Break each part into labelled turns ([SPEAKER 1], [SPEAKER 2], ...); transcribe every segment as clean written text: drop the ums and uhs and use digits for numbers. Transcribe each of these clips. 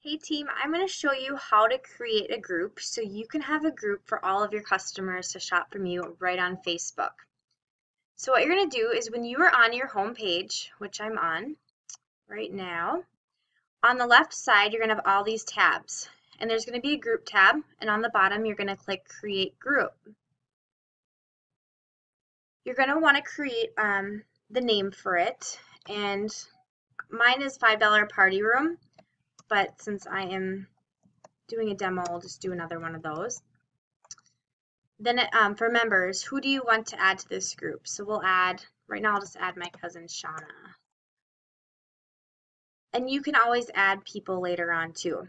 [SPEAKER 1] Hey team, I'm going to show you how to create a group so you can have a group for all of your customers to shop from you right on Facebook. So what you're going to do is when you are on your home page, which I'm on right now, on the left side you're going to have all these tabs. And there's going to be a group tab, and on the bottom you're going to click Create Group. You're going to want to create the name for it, and mine is $5 Party Room, but since I am doing a demo, I'll just do another one of those. Then for members, who do you want to add to this group? So we'll add, right now I'll just add my cousin Shauna. And you can always add people later on too.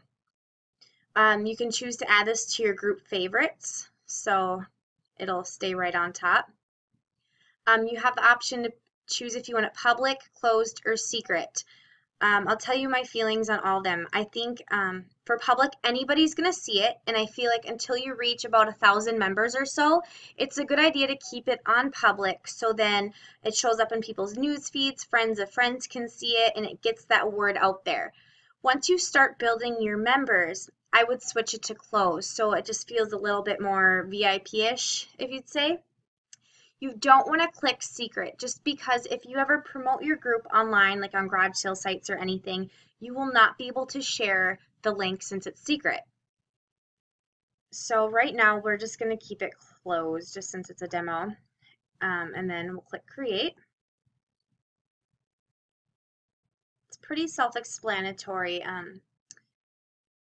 [SPEAKER 1] You can choose to add this to your group favorites, so it'll stay right on top. You have the option to choose if you want it public, closed, or secret. I'll tell you my feelings on all of them. I think for public, anybody's going to see it, and I feel like until you reach about 1,000 members or so, it's a good idea to keep it on public so then it shows up in people's news feeds, friends of friends can see it, and it gets that word out there. Once you start building your members, I would switch it to closed, so it just feels a little bit more VIP-ish, if you'd say. You don't want to click secret just because if you ever promote your group online, like on garage sale sites or anything, you will not be able to share the link since it's secret. So right now we're just going to keep it closed just since it's a demo. And then we'll click create. It's pretty self-explanatory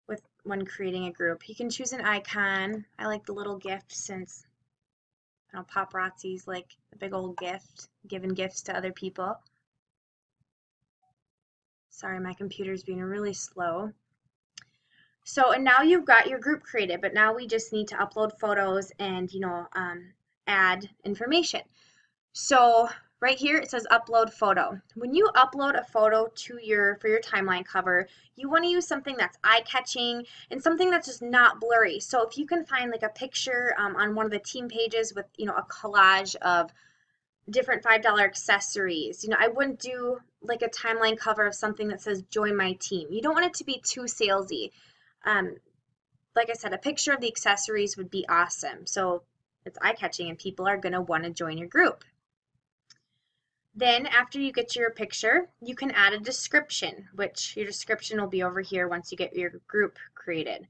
[SPEAKER 1] with when creating a group. You can choose an icon. I like the little gift since paparazzi's like a big old gift, giving gifts to other people. Sorry, my computer's being really slow. So, and now you've got your group created, but now we just need to upload photos and, add information. So right here it says upload photo. When you upload a photo to for your timeline cover, you want to use something that's eye-catching and something that's just not blurry. So if you can find like a picture on one of the team pages with, a collage of different $5 accessories. I wouldn't do like a timeline cover of something that says join my team. You don't want it to be too salesy. Like I said, a picture of the accessories would be awesome. So it's eye-catching and people are going to want to join your group. Then after you get your picture, you can add a description, which your description will be over here once you get your group created.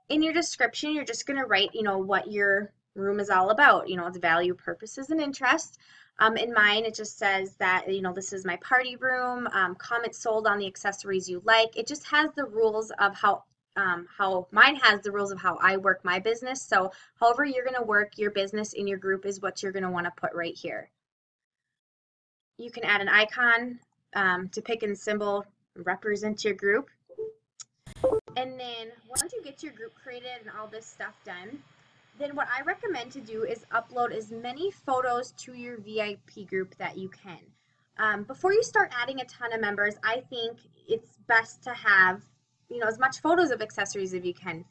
[SPEAKER 1] In your description, you're just going to write, what your room is all about, its value, purposes, and interests. In mine, it just says that, this is my party room, comments sold on the accessories you like. It just has the rules of how mine has the rules of how I work my business. So however you're going to work your business in your group is what you're going to want to put right here. You can add an icon to pick and symbol represent your group. And then once you get your group created and all this stuff done, then what I recommend to do is upload as many photos to your VIP group that you can. Before you start adding a ton of members, I think it's best to have, as much photos of accessories as you can.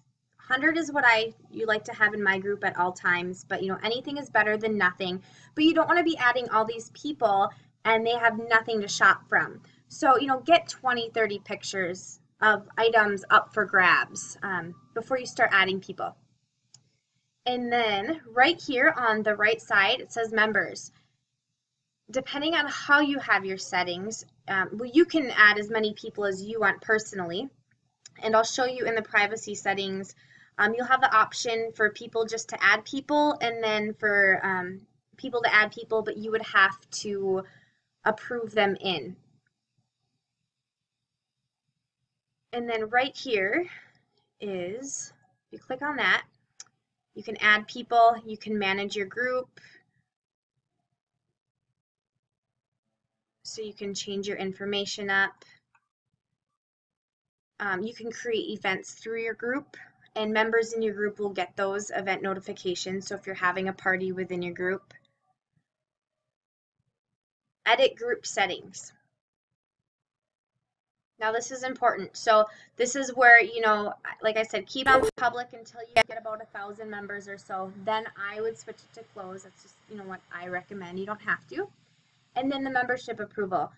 [SPEAKER 1] 100 is what you like to have in my group at all times, but anything is better than nothing. But you don't want to be adding all these people and they have nothing to shop from. So, get 20, 30 pictures of items up for grabs before you start adding people. And then right here on the right side, it says members. Depending on how you have your settings, you can add as many people as you want personally. And I'll show you in the privacy settings, you'll have the option for people just to add people and then for people to add people, but you would have to approve them in. And then right here is, if you click on that, you can add people, you can manage your group, so you can change your information up. You can create events through your group, and members in your group will get those event notifications. So if you're having a party within your group, edit group settings. Now this is important. So this is where, like I said, keep on public until you get about 1,000 members or so. Then I would switch it to close. That's just, what I recommend. You don't have to. And then the membership approval.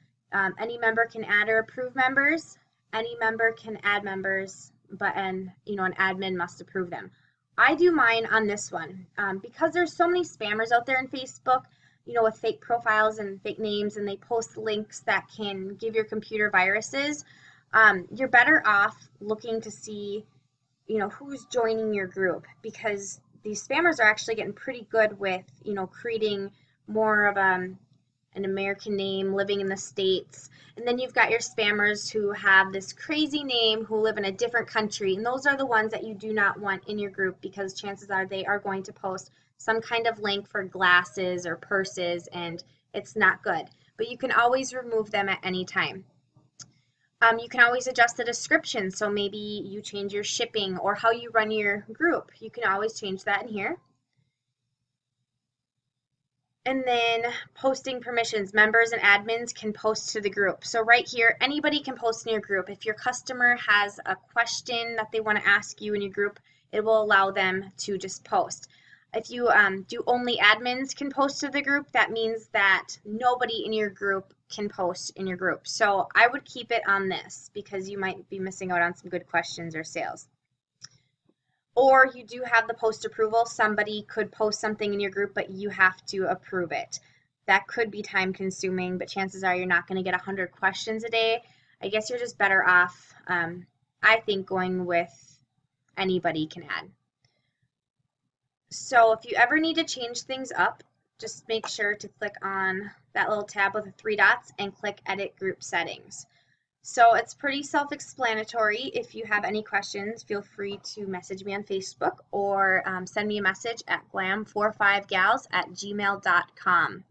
[SPEAKER 1] Any member can add or approve members. Any member can add members but an admin must approve them. I do mine on this one because there's so many spammers out there in Facebook, with fake profiles and fake names, and they post links that can give your computer viruses. You're better off looking to see, who's joining your group, because these spammers are actually getting pretty good with, creating more of an American name, living in the States. And then you've got your spammers who have this crazy name, who live in a different country. And those are the ones that you do not want in your group, because chances are they are going to post some kind of link for glasses or purses, and it's not good. But you can always remove them at any time. You can always adjust the description. So maybe you change your shipping or how you run your group. You can always change that in here. And then posting permissions. Members and admins can post to the group. So right here, anybody can post in your group. If your customer has a question that they want to ask you in your group, it will allow them to just post. If you do only admins can post to the group, that means that nobody in your group can post in your group. So I would keep it on this, because you might be missing out on some good questions or sales. Or you do have the post approval. Somebody could post something in your group, but you have to approve it. That could be time consuming, but chances are you're not going to get 100 questions a day. I guess you're just better off, I think, going with anybody can add. So if you ever need to change things up, just make sure to click on that little tab with the 3 dots and click Edit Group Settings. So it's pretty self-explanatory. If you have any questions, feel free to message me on Facebook or send me a message at glam45gals@gmail.com.